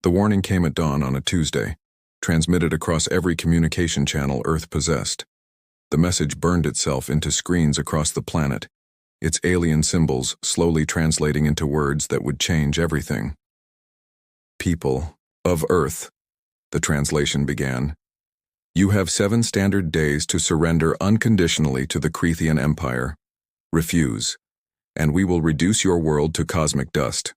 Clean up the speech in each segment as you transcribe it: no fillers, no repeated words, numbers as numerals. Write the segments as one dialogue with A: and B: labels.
A: The warning came at dawn on a Tuesday, transmitted across every communication channel Earth possessed. The message burned itself into screens across the planet, its alien symbols slowly translating into words that would change everything. People of Earth, the translation began. You have 7 standard days to surrender unconditionally to the Cretan Empire. Refuse, and we will reduce your world to cosmic dust.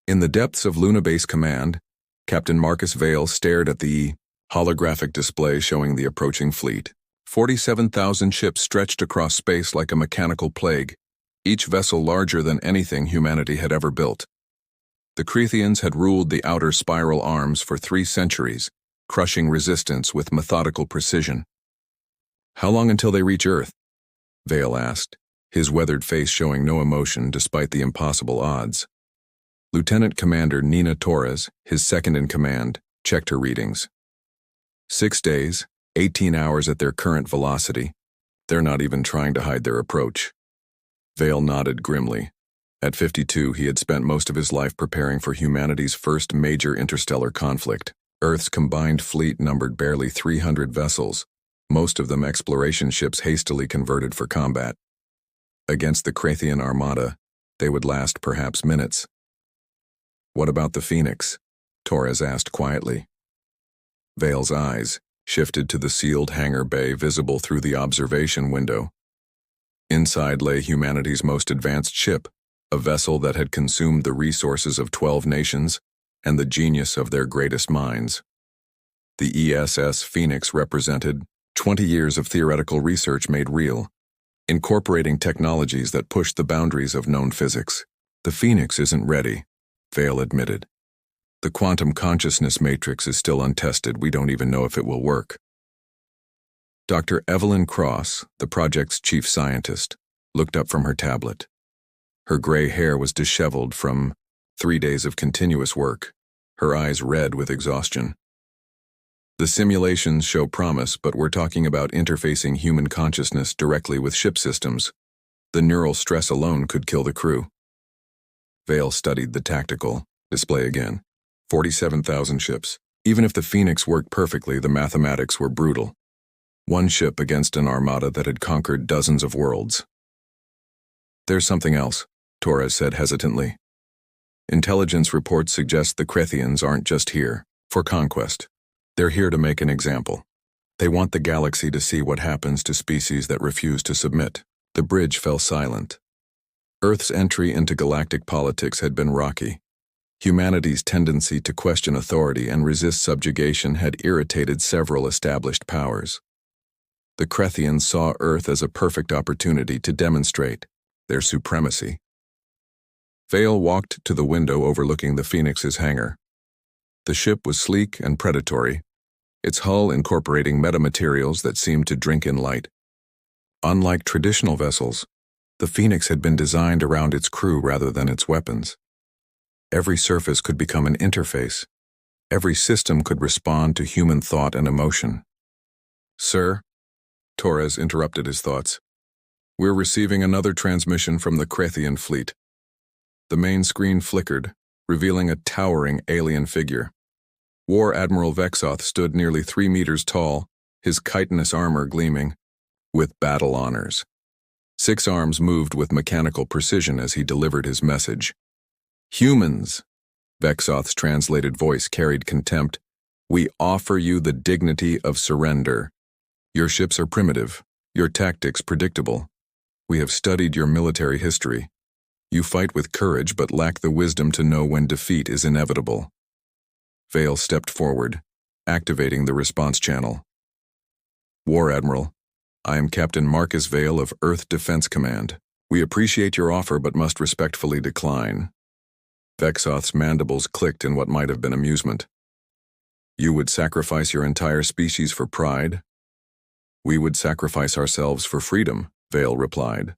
A: In the depths of Luna Base Command, Captain Marcus Vale stared at the holographic display showing the approaching fleet. 47,000 ships stretched across space like a mechanical plague, each vessel larger than anything humanity had ever built. The Crethians had ruled the outer spiral arms for 3 centuries, crushing resistance with methodical precision. How long until they reach Earth? Vale asked, his weathered face showing no emotion despite the impossible odds. Lieutenant Commander Nina Torres, his second-in-command, checked her readings. 6 days, 18 hours at their current velocity. They're not even trying to hide their approach. Vale nodded grimly. At 52, he had spent most of his life preparing for humanity's first major interstellar conflict. Earth's combined fleet numbered barely 300 vessels, most of them exploration ships hastily converted for combat. Against the Cretan Armada, they would last perhaps minutes. What about the Phoenix? Torres asked quietly. Vale's eyes shifted to the sealed hangar bay visible through the observation window. Inside lay humanity's most advanced ship, a vessel that had consumed the resources of 12 nations and the genius of their greatest minds. The ESS Phoenix represented 20 years of theoretical research made real, incorporating technologies that pushed the boundaries of known physics. The Phoenix isn't ready, Vale admitted. The quantum consciousness matrix is still untested. We don't even know if it will work. Dr. Evelyn Cross, the project's chief scientist, looked up from her tablet. Her gray hair was disheveled from 3 days of continuous work, her eyes red with exhaustion. The simulations show promise, but we're talking about interfacing human consciousness directly with ship systems. The neural stress alone could kill the crew. Vale studied the tactical display again. 47,000 ships. Even if the Phoenix worked perfectly, the mathematics were brutal. 1 ship against an armada that had conquered dozens of worlds. There's something else, Torres said hesitantly. Intelligence reports suggest the Crethians aren't just here for conquest. They're here to make an example. They want the galaxy to see what happens to species that refuse to submit. The bridge fell silent. Earth's entry into galactic politics had been rocky. Humanity's tendency to question authority and resist subjugation had irritated several established powers. The Crethians saw Earth as a perfect opportunity to demonstrate their supremacy. Vale walked to the window overlooking the Phoenix's hangar. The ship was sleek and predatory, its hull incorporating metamaterials that seemed to drink in light. Unlike traditional vessels, the Phoenix had been designed around its crew rather than its weapons. Every surface could become an interface. Every system could respond to human thought and emotion. Sir, Torres interrupted his thoughts. We're receiving another transmission from the Cretan fleet. The main screen flickered, revealing a towering alien figure. War Admiral Vexoth stood nearly 3 meters tall, his chitinous armor gleaming, with battle honors. 6 arms moved with mechanical precision as he delivered his message. Humans, Vexoth's translated voice carried contempt. We offer you the dignity of surrender. Your ships are primitive, your tactics predictable. We have studied your military history. You fight with courage but lack the wisdom to know when defeat is inevitable. Vale stepped forward, activating the response channel. War Admiral, I am Captain Marcus Vale of Earth Defense Command. We appreciate your offer but must respectfully decline. Vexoth's mandibles clicked in what might have been amusement. You would sacrifice your entire species for pride? We would sacrifice ourselves for freedom, Vale replied.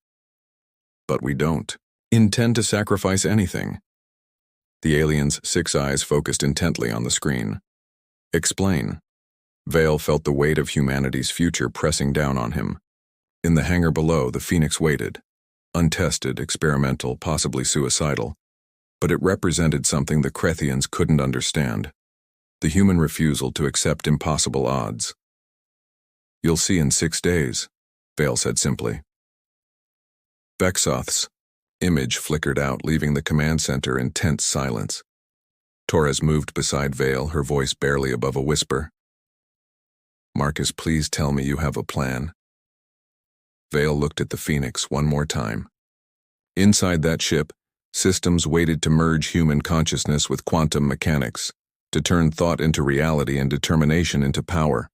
A: But we don't intend to sacrifice anything. The alien's 6 eyes focused intently on the screen. Explain. Vale felt the weight of humanity's future pressing down on him. In the hangar below, the Phoenix waited. Untested, experimental, possibly suicidal. but it represented something the Krethians couldn't understand: the human refusal to accept impossible odds. "You'll see in 6 days," Vale said simply. Vexoth's image flickered out, leaving the command center in tense silence. Torres moved beside Vale, her voice barely above a whisper. "Marcus, please tell me you have a plan." Vale looked at the Phoenix one more time. Inside that ship, systems waited to merge human consciousness with quantum mechanics, to turn thought into reality and determination into power.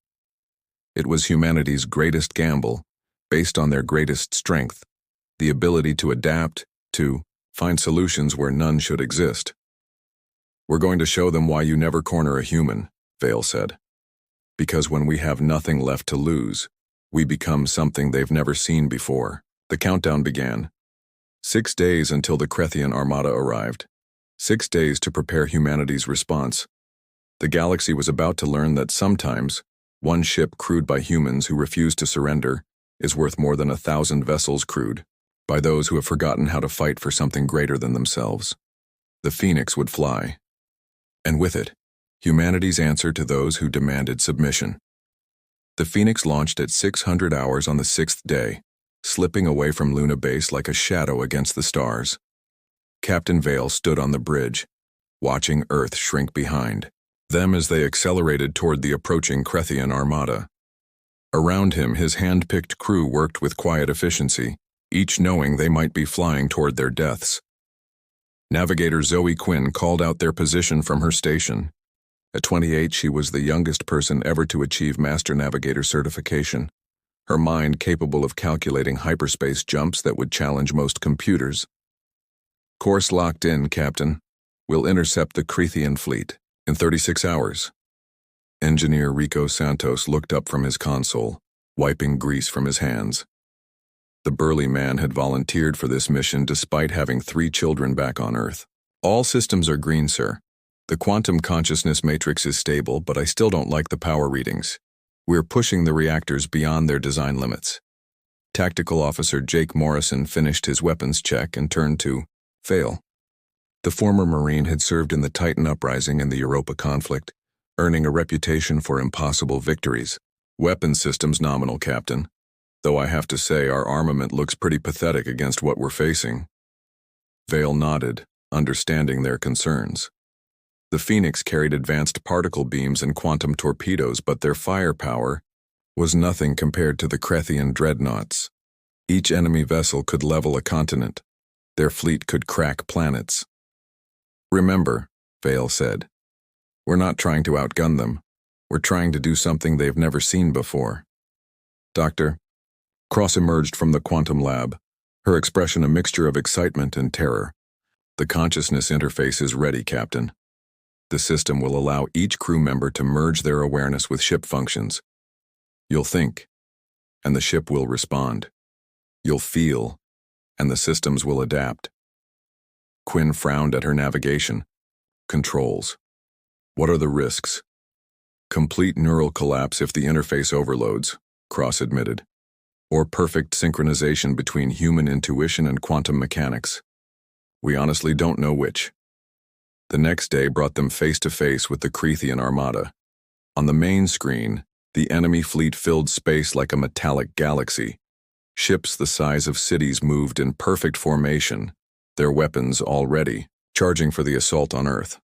A: It was humanity's greatest gamble, based on their greatest strength: the ability to adapt, to find solutions where none should exist. "We're going to show them why you never corner a human," Vale said. "Because when we have nothing left to lose, we become something they've never seen before." The countdown began. 6 days until the Krethian Armada arrived. 6 days to prepare humanity's response. The galaxy was about to learn that sometimes one ship crewed by humans who refuse to surrender is worth more than 1,000 vessels crewed by those who have forgotten how to fight for something greater than themselves. The Phoenix would fly. And with it, humanity's answer to those who demanded submission. The Phoenix launched at 600 hours on the 6th day, slipping away from Luna Base like a shadow against the stars. Captain Vale stood on the bridge, watching Earth shrink behind them as they accelerated toward the approaching Krethian Armada. Around him, his hand-picked crew worked with quiet efficiency, each knowing they might be flying toward their deaths. Navigator Zoe Quinn called out their position from her station. At 28, she was the youngest person ever to achieve Master Navigator certification, her mind capable of calculating hyperspace jumps that would challenge most computers. "Course locked in, Captain. We'll intercept the Krethian fleet in 36 hours. Engineer Rico Santos looked up from his console, wiping grease from his hands. The burly man had volunteered for this mission despite having 3 children back on Earth. "All systems are green, sir. The quantum consciousness matrix is stable, but I still don't like the power readings. We're pushing the reactors beyond their design limits." Tactical Officer Jake Morrison finished his weapons check and turned to Vale. The former Marine had served in the Titan Uprising and the Europa conflict, earning a reputation for impossible victories. "Weapons systems nominal, Captain. Though I have to say our armament looks pretty pathetic against what we're facing." Vale nodded, understanding their concerns. The Phoenix carried advanced particle beams and quantum torpedoes, but their firepower was nothing compared to the Krethian dreadnoughts. Each enemy vessel could level a continent. Their fleet could crack planets. "Remember," Vale said, "we're not trying to outgun them. We're trying to do something they've never seen before." "Doctor?" Cross emerged from the quantum lab, her expression a mixture of excitement and terror. "The consciousness interface is ready, Captain. The system will allow each crew member to merge their awareness with ship functions. You'll think, and the ship will respond. You'll feel, and the systems will adapt." Quinn frowned at her navigation. "Controls. What are the risks?" "Complete neural collapse if the interface overloads," Cross admitted. "Or perfect synchronization between human intuition and quantum mechanics. We honestly don't know which." The next day brought them face to face with the Krethian Armada. On the main screen, the enemy fleet filled space like a metallic galaxy. Ships the size of cities moved in perfect formation, their weapons all ready, charging for the assault on Earth.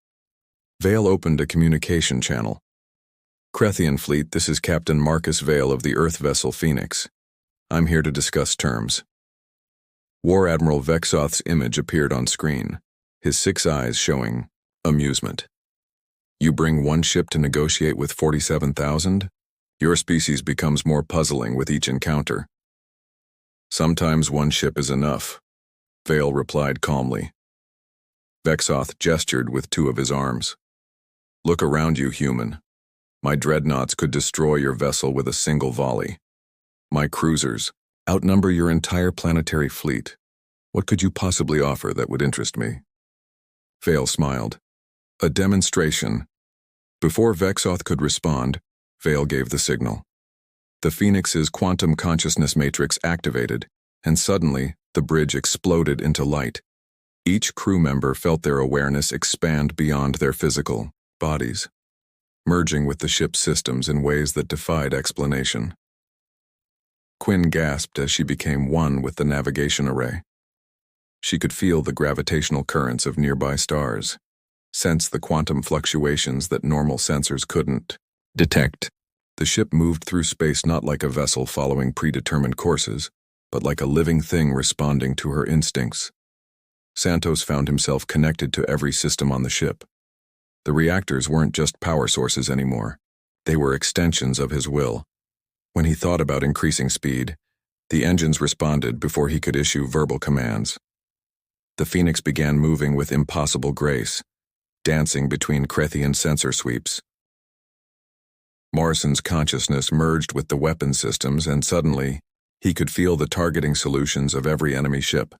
A: Vale opened a communication channel. "Krethian fleet, this is Captain Marcus Vale of the Earth vessel Phoenix. I'm here to discuss terms." War Admiral Vexoth's image appeared on screen, his 6 eyes showing amusement. "You bring one ship to negotiate with 47,000? Your species becomes more puzzling with each encounter." "Sometimes one ship is enough," Vale replied calmly. Vexoth gestured with 2 of his arms. "Look around you, human. My dreadnoughts could destroy your vessel with a single volley. My cruisers outnumber your entire planetary fleet. What could you possibly offer that would interest me?" Vale smiled. "A demonstration." Before Vexoth could respond, Vale gave the signal. The Phoenix's quantum consciousness matrix activated, and suddenly the bridge exploded into light. Each crew member felt their awareness expand beyond their physical bodies, merging with the ship's systems in ways that defied explanation. Quinn gasped as she became one with the navigation array. She could feel the gravitational currents of nearby stars, sense the quantum fluctuations that normal sensors couldn't detect. The ship moved through space not like a vessel following predetermined courses, but like a living thing responding to her instincts. Santos found himself connected to every system on the ship. The reactors weren't just power sources anymore. They were extensions of his will. When he thought about increasing speed, the engines responded before he could issue verbal commands. The Phoenix began moving with impossible grace, dancing between Krethian sensor sweeps. Morrison's consciousness merged with the weapon systems, and suddenly, he could feel the targeting solutions of every enemy ship.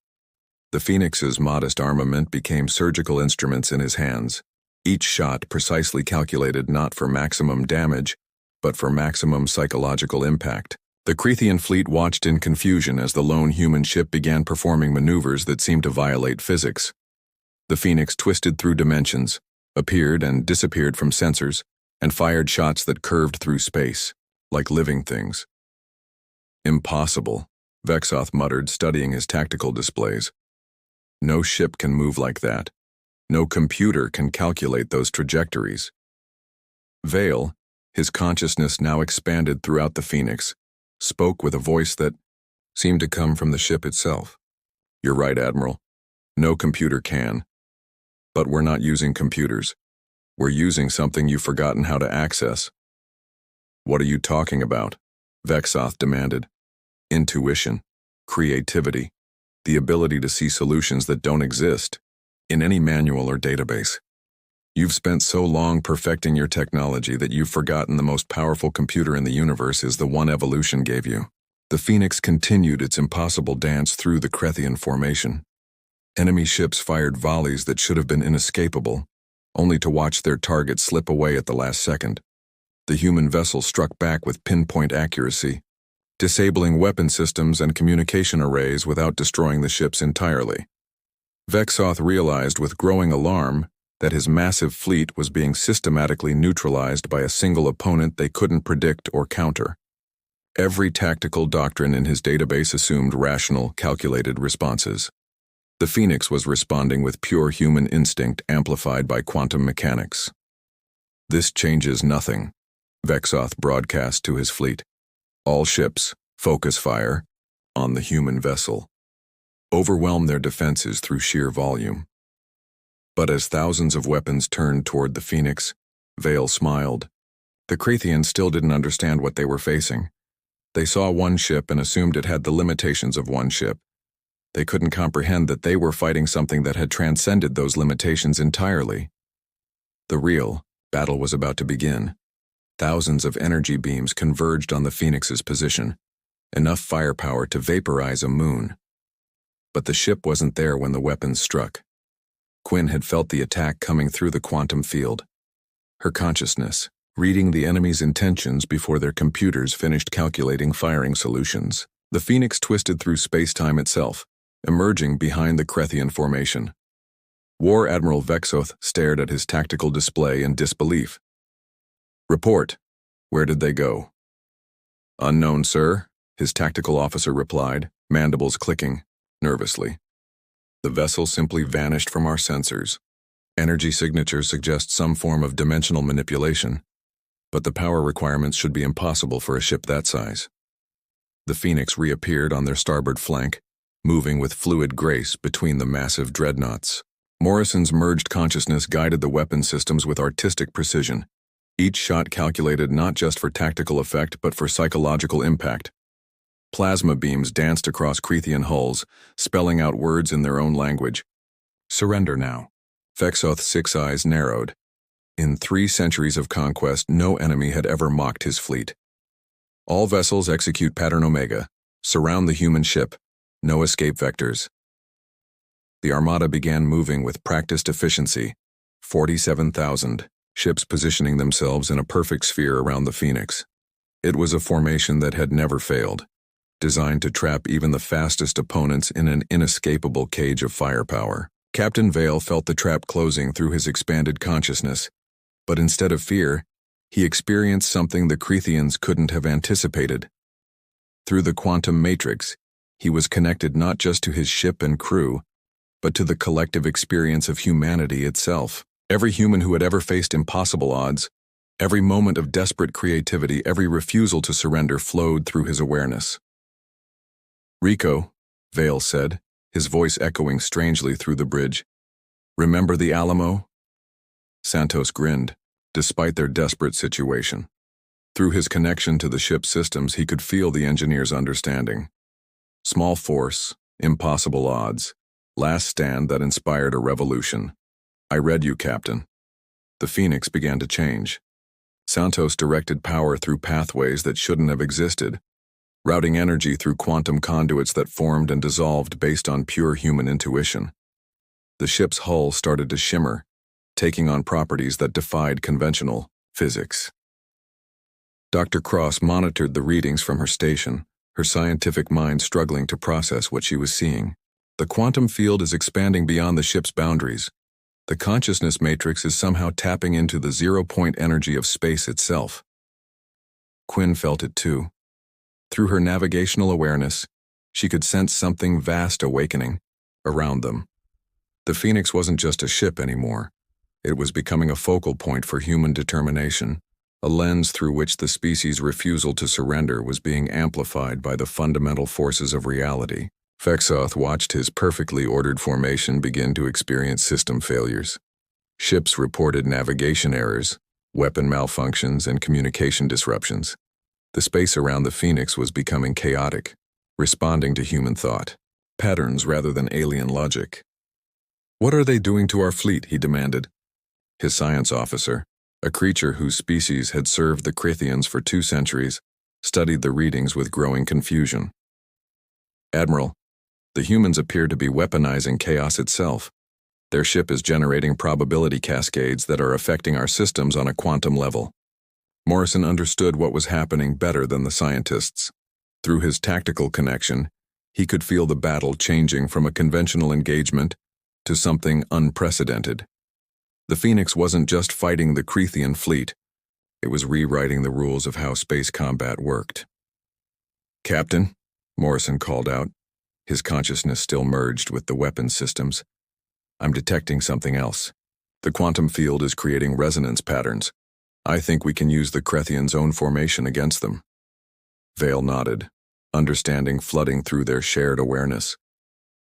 A: The Phoenix's modest armament became surgical instruments in his hands, each shot precisely calculated not for maximum damage, but for maximum psychological impact. The Krethian fleet watched in confusion as the lone human ship began performing maneuvers that seemed to violate physics. The Phoenix twisted through dimensions, appeared and disappeared from sensors, and fired shots that curved through space, like living things. Impossible, Vexoth muttered, studying his tactical displays. No ship can move like that. No computer can calculate those trajectories. Vale, his consciousness now expanded throughout the Phoenix, spoke with a voice that seemed to come from the ship itself. You're right, Admiral. No computer can. But we're not using computers. We're using something you've forgotten how to access. What are you talking about? Vexoth demanded. Intuition, creativity, the ability to see solutions that don't exist in any manual or database. You've spent so long perfecting your technology that you've forgotten the most powerful computer in the universe is the one evolution gave you. The Phoenix continued its impossible dance through the Krethian formation. Enemy ships fired volleys that should have been inescapable, only to watch their target slip away at the last second. The human vessel struck back with pinpoint accuracy, disabling weapon systems and communication arrays without destroying the ships entirely. Vexoth realized with growing alarm that his massive fleet was being systematically neutralized by a single opponent they couldn't predict or counter. Every tactical doctrine in his database assumed rational, calculated responses. The Phoenix was responding with pure human instinct amplified by quantum mechanics. This changes nothing, Vexoth broadcast to his fleet. All ships, focus fire on the human vessel. Overwhelm their defenses through sheer volume. But as thousands of weapons turned toward the Phoenix, Vale smiled. The Krethians still didn't understand what they were facing. They saw one ship and assumed it had the limitations of one ship. They couldn't comprehend that they were fighting something that had transcended those limitations entirely. The real battle was about to begin. Thousands of energy beams converged on the Phoenix's position, enough firepower to vaporize a moon. But the ship wasn't there when the weapons struck. Quinn had felt the attack coming through the quantum field. Her consciousness, reading the enemy's intentions before their computers finished calculating firing solutions. The Phoenix twisted through space-time itself, emerging behind the Krethian formation. War Admiral Vexoth stared at his tactical display in disbelief. Report. Where did they go? Unknown, sir, his tactical officer replied, mandibles clicking nervously. The vessel simply vanished from our sensors. Energy signatures suggest some form of dimensional manipulation, but the power requirements should be impossible for a ship that size. The Phoenix reappeared on their starboard flank, moving with fluid grace between the massive dreadnoughts. Morrison's merged consciousness guided the weapon systems with artistic precision, each shot calculated not just for tactical effect but for psychological impact. Plasma beams danced across Krethian hulls, spelling out words in their own language. Surrender now. Vexoth's 6 eyes narrowed. In 3 centuries of conquest, no enemy had ever mocked his fleet. All vessels execute Pattern Omega. Surround the human ship. No escape vectors. The Armada began moving with practiced efficiency. 47,000 ships positioning themselves in a perfect sphere around the Phoenix. It was a formation that had never failed, designed to trap even the fastest opponents in an inescapable cage of firepower. Captain Vale felt the trap closing through his expanded consciousness, but instead of fear, he experienced something the Crethians couldn't have anticipated. Through the quantum matrix, he was connected not just to his ship and crew, but to the collective experience of humanity itself. Every human who had ever faced impossible odds, every moment of desperate creativity, every refusal to surrender flowed through his awareness. "Rico," Vale said, his voice echoing strangely through the bridge. "Remember the Alamo?" Santos grinned, despite their desperate situation. Through his connection to the ship's systems, he could feel the engineer's understanding. Small force, impossible odds, last stand that inspired a revolution. "I read you, Captain." The Phoenix began to change. Santos directed power through pathways that shouldn't have existed, routing energy through quantum conduits that formed and dissolved based on pure human intuition. The ship's hull started to shimmer, taking on properties that defied conventional physics. Dr. Cross monitored the readings from her station, her scientific mind struggling to process what she was seeing. The quantum field is expanding beyond the ship's boundaries. The consciousness matrix is somehow tapping into the zero-point energy of space itself. Quinn felt it too. Through her navigational awareness, she could sense something vast awakening around them. The Phoenix wasn't just a ship anymore. It was becoming a focal point for human determination, a lens through which the species' refusal to surrender was being amplified by the fundamental forces of reality. Fexoth watched his perfectly ordered formation begin to experience system failures. Ships reported navigation errors, weapon malfunctions, and communication disruptions. The space around the Phoenix was becoming chaotic, responding to human thought, patterns rather than alien logic. "What are they doing to our fleet?" he demanded. His science officer, a creature whose species had served the Crethians for 2 centuries, studied the readings with growing confusion. "Admiral, the humans appear to be weaponizing chaos itself. Their ship is generating probability cascades that are affecting our systems on a quantum level." Morrison understood what was happening better than the scientists. Through his tactical connection, he could feel the battle changing from a conventional engagement to something unprecedented. The Phoenix wasn't just fighting the Crethian fleet, it was rewriting the rules of how space combat worked. "Captain," Morrison called out, his consciousness still merged with the weapons systems. "I'm detecting something else. The quantum field is creating resonance patterns. I think we can use the Crethians' own formation against them." Vale nodded, understanding flooding through their shared awareness.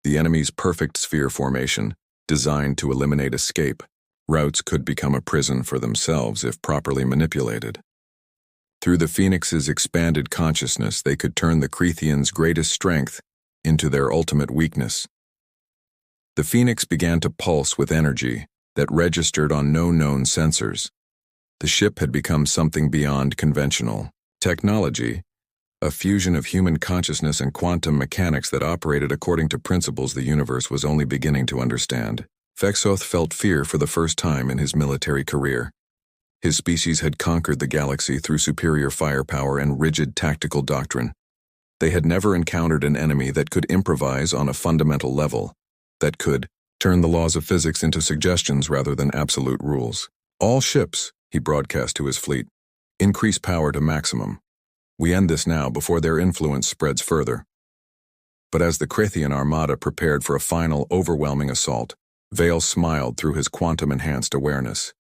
A: The enemy's perfect sphere formation, designed to eliminate escape, routes could become a prison for themselves if properly manipulated. Through the Phoenix's expanded consciousness, they could turn the Crethians' greatest strength into their ultimate weakness. The Phoenix began to pulse with energy that registered on no known sensors. The ship had become something beyond conventional technology, a fusion of human consciousness and quantum mechanics that operated according to principles the universe was only beginning to understand. Fexoth felt fear for the first time in his military career. His species had conquered the galaxy through superior firepower and rigid tactical doctrine. They had never encountered an enemy that could improvise on a fundamental level, that could turn the laws of physics into suggestions rather than absolute rules. "All ships," he broadcast to his fleet, "increase power to maximum. We end this now before their influence spreads further." But as the Crethian Armada prepared for a final, overwhelming assault, Vale smiled through his quantum-enhanced awareness.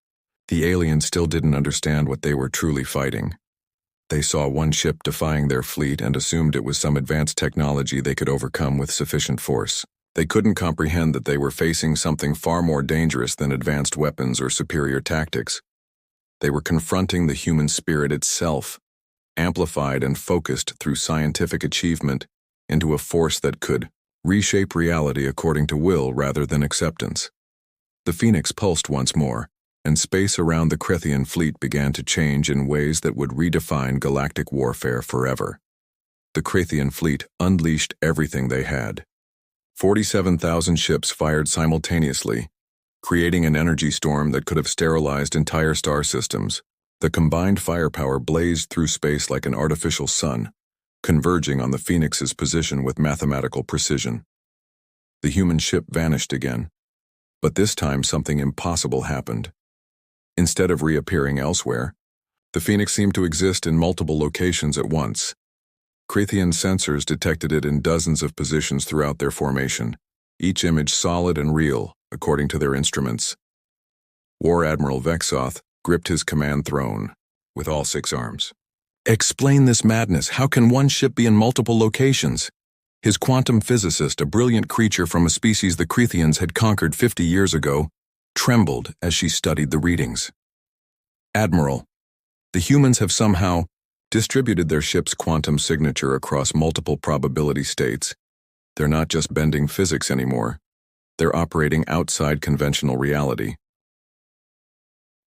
A: The aliens still didn't understand what they were truly fighting. They saw one ship defying their fleet and assumed it was some advanced technology they could overcome with sufficient force. They couldn't comprehend that they were facing something far more dangerous than advanced weapons or superior tactics. They were confronting the human spirit itself, amplified and focused through scientific achievement into a force that could reshape reality according to will rather than acceptance. The Phoenix pulsed once more, and space around the Crethian fleet began to change in ways that would redefine galactic warfare forever. The Crethian fleet unleashed everything they had. 47,000 ships fired simultaneously, creating an energy storm that could have sterilized entire star systems. The combined firepower blazed through space like an artificial sun, converging on the Phoenix's position with mathematical precision. The human ship vanished again, But this time something impossible happened. Instead of reappearing elsewhere, the Phoenix seemed to exist in multiple locations at once. Crethian sensors detected it in dozens of positions throughout their formation, each image solid and real, according to their instruments. War Admiral Vexoth gripped his command throne with all 6 arms. Explain this madness. How can one ship be in multiple locations? His quantum physicist, a brilliant creature from a species the Crethians had conquered 50 years ago, trembled as she studied the readings. Admiral, the humans have somehow distributed their ship's quantum signature across multiple probability states. They're not just bending physics anymore. They're operating outside conventional reality.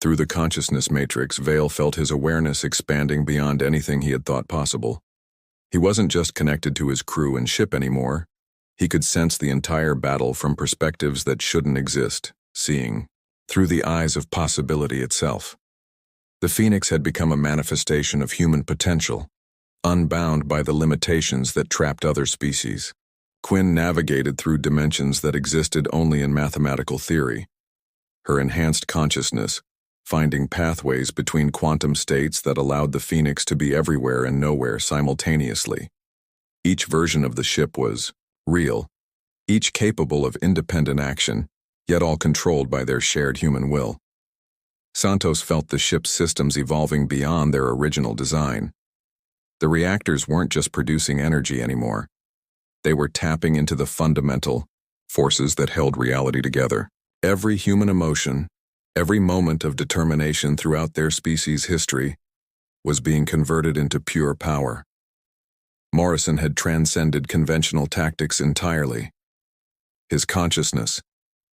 A: Through the consciousness matrix, Vale felt his awareness expanding beyond anything he had thought possible. He wasn't just connected to his crew and ship anymore. He could sense the entire battle from perspectives that shouldn't exist, seeing through the eyes of possibility itself. The Phoenix had become a manifestation of human potential, unbound by the limitations that trapped other species. Quinn navigated through dimensions that existed only in mathematical theory. Her enhanced consciousness, finding pathways between quantum states that allowed the Phoenix to be everywhere and nowhere simultaneously. Each version of the ship was real, each capable of independent action, yet all controlled by their shared human will. Santos felt the ship's systems evolving beyond their original design. The reactors weren't just producing energy anymore. They were tapping into the fundamental forces that held reality together. Every human emotion, every moment of determination throughout their species' history was being converted into pure power. Morrison had transcended conventional tactics entirely. His consciousness,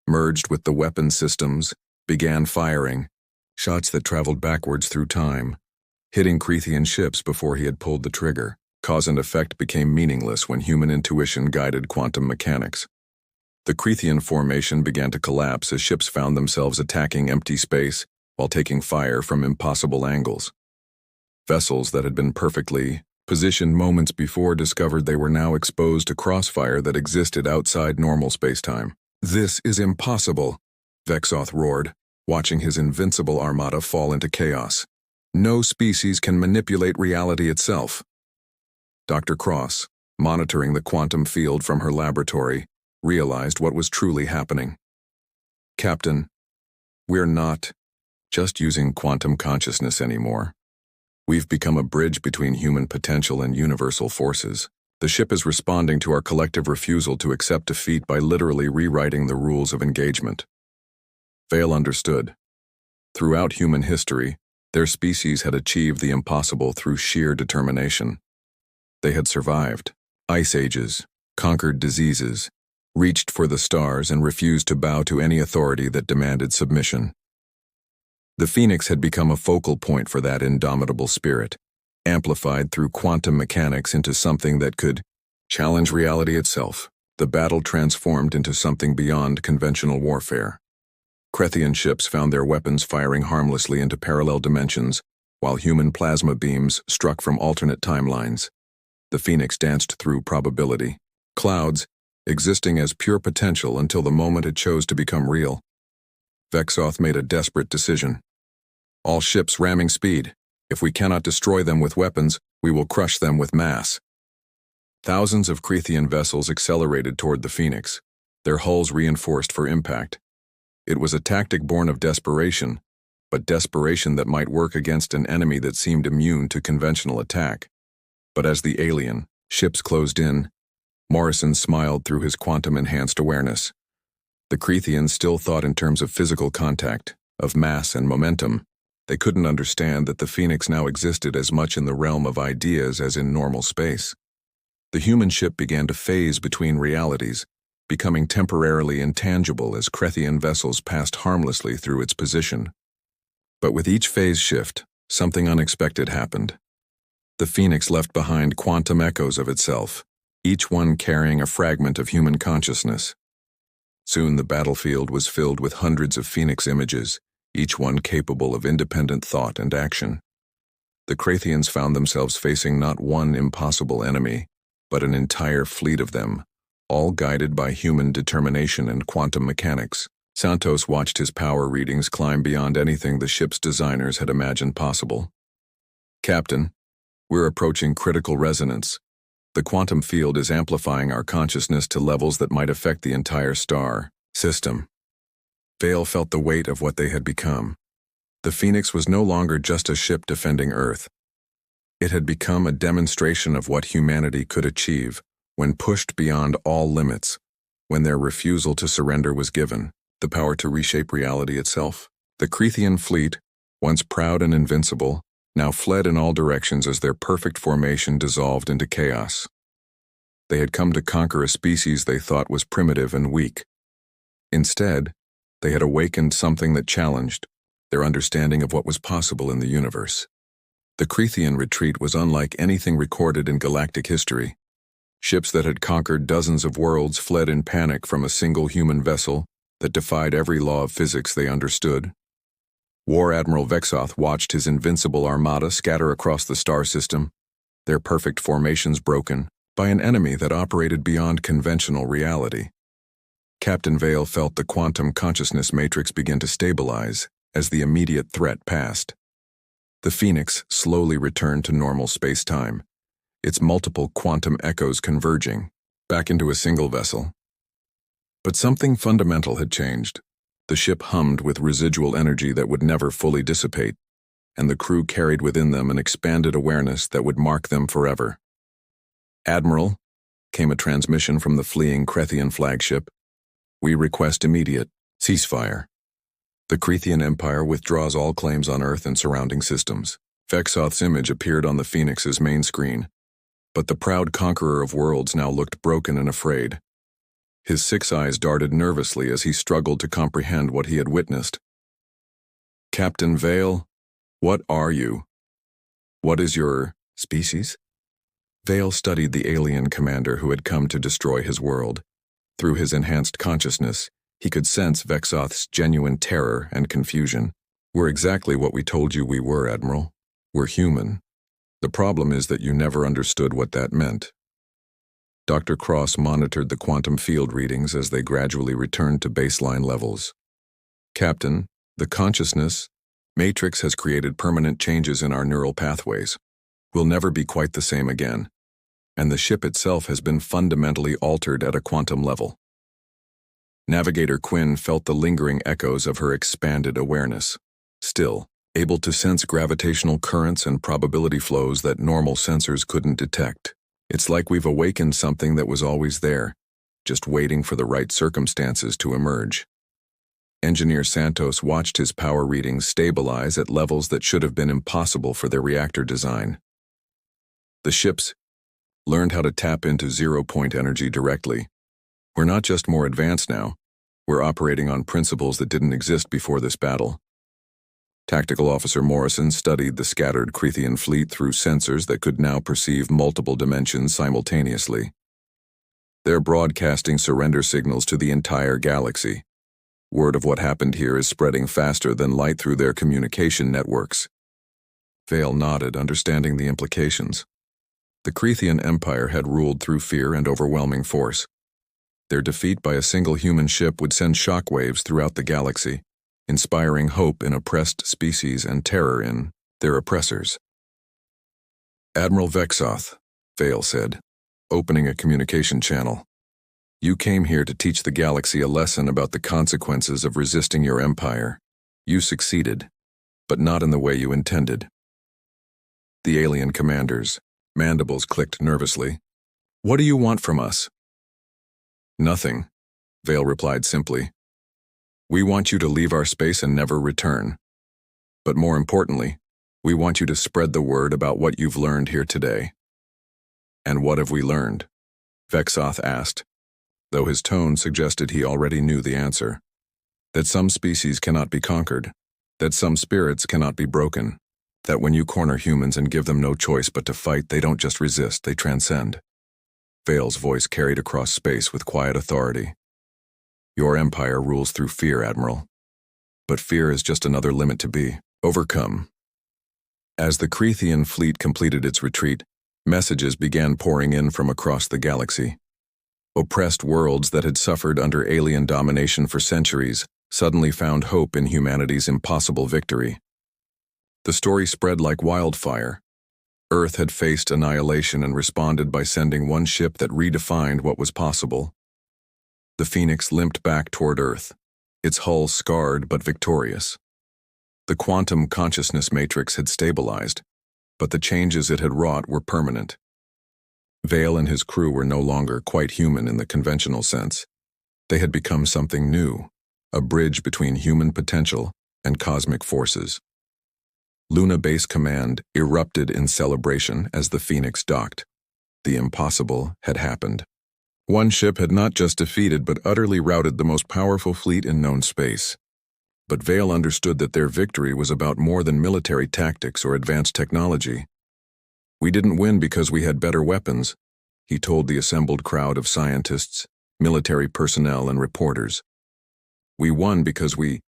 A: merged with the weapon systems, began firing, shots that traveled backwards through time, hitting Crethian ships before he had pulled the trigger. Cause and effect became meaningless when human intuition guided quantum mechanics. The Crethian formation began to collapse as ships found themselves attacking empty space while taking fire from impossible angles. Vessels that had been perfectly positioned moments before discovered they were now exposed to crossfire that existed outside normal spacetime. "This is impossible," Vexoth roared, watching his invincible armada fall into chaos. "No species can manipulate reality itself." Dr. Cross, monitoring the quantum field from her laboratory, realized what was truly happening. "Captain, we're not just using quantum consciousness anymore. We've become a bridge between human potential and universal forces. The ship is responding to our collective refusal to accept defeat by literally rewriting the rules of engagement." Vale understood. Throughout human history, their species had achieved the impossible through sheer determination. They had survived ice ages, conquered diseases, reached for the stars, and refused to bow to any authority that demanded submission. The Phoenix had become a focal point for that indomitable spirit, amplified through quantum mechanics into something that could challenge reality itself. The battle transformed into something beyond conventional warfare. Crethian ships found their weapons firing harmlessly into parallel dimensions, while human plasma beams struck from alternate timelines. The Phoenix danced through probability clouds, existing as pure potential until the moment it chose to become real. Vexoth made a desperate decision. "All ships ramming speed. If we cannot destroy them with weapons, we will crush them with mass." Thousands of Crethian vessels accelerated toward the Phoenix, their hulls reinforced for impact. It was a tactic born of desperation, but desperation that might work against an enemy that seemed immune to conventional attack. But as the alien ships closed in, Morrison smiled through his quantum-enhanced awareness. The Crethians still thought in terms of physical contact, of mass and momentum. They couldn't understand that the Phoenix now existed as much in the realm of ideas as in normal space. The human ship began to phase between realities, becoming temporarily intangible as Crethian vessels passed harmlessly through its position. But with each phase shift, something unexpected happened. The Phoenix left behind quantum echoes of itself, each one carrying a fragment of human consciousness. Soon the battlefield was filled with hundreds of Phoenix images, each one capable of independent thought and action. The Crethians found themselves facing not one impossible enemy, but an entire fleet of them, all guided by human determination and quantum mechanics. Santos watched his power readings climb beyond anything the ship's designers had imagined possible. "Captain, we're approaching critical resonance. The quantum field is amplifying our consciousness to levels that might affect the entire star system." Vale felt the weight of what they had become. The Phoenix was no longer just a ship defending Earth. It had become a demonstration of what humanity could achieve when pushed beyond all limits, when their refusal to surrender was given the power to reshape reality itself. The Crethean fleet, once proud and invincible, now fled in all directions as their perfect formation dissolved into chaos. They had come to conquer a species they thought was primitive and weak. Instead, they had awakened something that challenged their understanding of what was possible in the universe. The Crethean retreat was unlike anything recorded in galactic history. Ships that had conquered dozens of worlds fled in panic from a single human vessel that defied every law of physics they understood. War Admiral Vexoth watched his invincible armada scatter across the star system, their perfect formations broken by an enemy that operated beyond conventional reality. Captain Vale felt the quantum consciousness matrix begin to stabilize as the immediate threat passed. The Phoenix slowly returned to normal space-time, its multiple quantum echoes converging back into a single vessel. But something fundamental had changed. The ship hummed with residual energy that would never fully dissipate, and the crew carried within them an expanded awareness that would mark them forever. "Admiral," came a transmission from the fleeing Crethean flagship. "We request immediate ceasefire. The Crethean Empire withdraws all claims on Earth and surrounding systems." Vexoth's image appeared on the Phoenix's main screen, but the proud conqueror of worlds now looked broken and afraid. His 6 eyes darted nervously as he struggled to comprehend what he had witnessed. "Captain Vale, what are you? What is your species?" Vale studied the alien commander who had come to destroy his world. Through his enhanced consciousness, he could sense Vexoth's genuine terror and confusion. "We're exactly what we told you we were, Admiral. We're human. The problem is that you never understood what that meant." Dr. Cross monitored the quantum field readings as they gradually returned to baseline levels. "Captain, the consciousness matrix has created permanent changes in our neural pathways. We'll never be quite the same again. And the ship itself has been fundamentally altered at a quantum level." Navigator Quinn felt the lingering echoes of her expanded awareness. Still, able to sense gravitational currents and probability flows that normal sensors couldn't detect. "It's like we've awakened something that was always there, just waiting for the right circumstances to emerge." Engineer Santos watched his power readings stabilize at levels that should have been impossible for their reactor design. The ships learned how to tap into zero-point energy directly. "We're not just more advanced now, we're operating on principles that didn't exist before this battle." Tactical Officer Morrison studied the scattered Crethean fleet through sensors that could now perceive multiple dimensions simultaneously. They're broadcasting surrender signals to the entire galaxy. Word of what happened here is spreading faster than light through their communication networks. Vale nodded, understanding the implications. The Crethean Empire had ruled through fear and overwhelming force. Their defeat by a single human ship would send shockwaves throughout the galaxy, inspiring hope in oppressed species and terror in their oppressors. "Admiral Vexoth," Vale said, opening a communication channel. "You came here to teach the galaxy a lesson about the consequences of resisting your empire. You succeeded, but not in the way you intended." The alien commanders' mandibles clicked nervously. "What do you want from us?" "Nothing," Vale replied simply. "We want you to leave our space and never return. But more importantly, we want you to spread the word about what you've learned here today." "And what have we learned?" Vexoth asked, though his tone suggested he already knew the answer. "That some species cannot be conquered, that some spirits cannot be broken, that when you corner humans and give them no choice but to fight, they don't just resist, they transcend." Vale's voice carried across space with quiet authority. "Your empire rules through fear, Admiral. But fear is just another limit to be overcome." As the Crethean fleet completed its retreat, messages began pouring in from across the galaxy. Oppressed worlds that had suffered under alien domination for centuries suddenly found hope in humanity's impossible victory. The story spread like wildfire. Earth had faced annihilation and responded by sending one ship that redefined what was possible. The Phoenix limped back toward Earth, its hull scarred but victorious. The quantum consciousness matrix had stabilized, but the changes it had wrought were permanent. Vale and his crew were no longer quite human in the conventional sense. They had become something new, a bridge between human potential and cosmic forces. Luna Base Command erupted in celebration as the Phoenix docked. The impossible had happened. One ship had not just defeated but utterly routed the most powerful fleet in known space. But Vale understood that their victory was about more than military tactics or advanced technology. "We didn't win because we had better weapons," he told the assembled crowd of scientists, military personnel, and reporters. "We won because we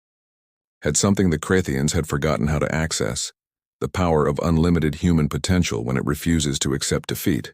A: had something the Krathians had forgotten how to access, the power of unlimited human potential when it refuses to accept defeat."